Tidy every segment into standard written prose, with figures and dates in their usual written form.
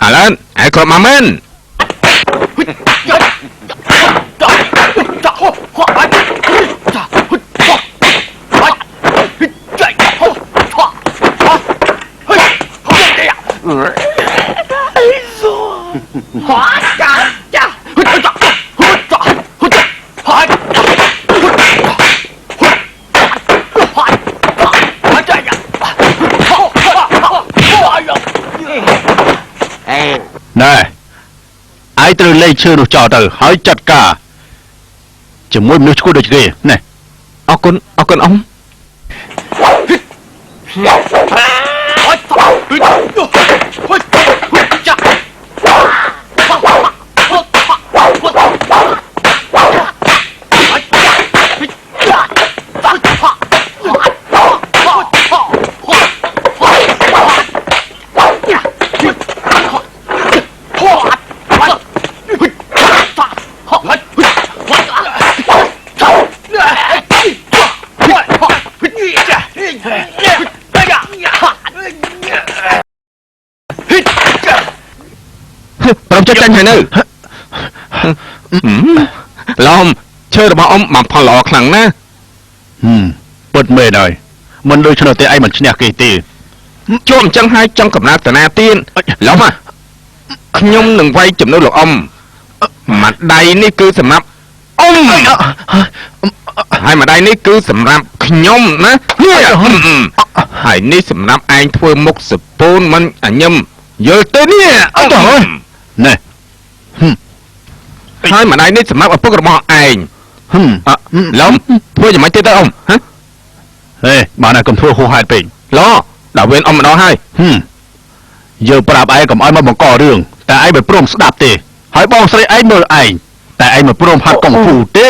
lên ai còn mà mình nè ai từ lấy chưa được trò từ hỏi chặt cả chỉ muốn nước cô được kì nè ở con ông Ông chết chân hay nữ Lom chơiរបស់ông màផលល្អខ្លាំងណាស់ពិតមែនហើយមិនដូចឆ្នោតទេឯងមិនឈ្នះគេទេជួអញ្ចឹងហើយចង់កំណត់តាណាទៀតឡំខ្ញុំនឹងវាយចំនួនលោកអ៊ំមួយដៃនេះគឺសម្រាប់អ៊ំហើយមួយដៃនេះគឺសម្រាប់ខ្ញុំណាហើយនេះសម្រាប់ឯងធ្វើមុខសពូនមិនអញឹមយល់ទេនេះអត់ទៅណែហើយម្ដាយនេះសម្រាប់ឪពុករបស់ឯងឡំធ្វើយ៉ាងម៉េចទៀតទៅអ៊ំហ៎ហេបានហើយកុំធ្វើហួសហេតុពេកឡដល់វេនអ៊ំម្ដងហើយយើងប្រាប់ឯងកុំឲ្យមកបង្ករឿងតែឯងមិនព្រមស្ដាប់ទេហើយបងស្រីឯងមើលឯងតែឯងមិនព្រមហាត់កុងហ្វូទេ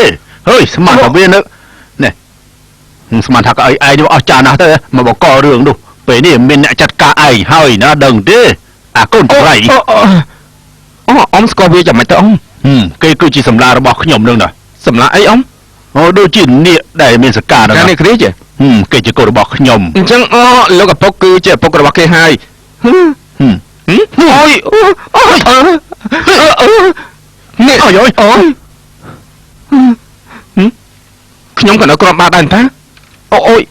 ហើយស្មានថាវានៅណែស្មានថាក៏ឲ្យឯងអស់ចាស់ណាស់ទៅមកបង្ករឿងនោះពេលនេះមានអ្នកចាត់ការឯងហើយណាដឹងទេអាកូនប្រៃអ៊ំស្គាល់វាយ៉ាងម៉េចទៅអ៊ំគេគឺជាសម្លារបស់ខ្ញុំនឹងណាសម្លាអីអ៊ំដូចជានាគដែលមានសកាហ្នឹងនេះគ្រាជាគេជាកូនរបស់ខ្ញុំអញ្ចឹងលោកឪពុកគឺជាឪពុករបស់គេហើយអូយនេះអូយខ្ញុំក៏នៅក្រំបាតដែរតាអូយ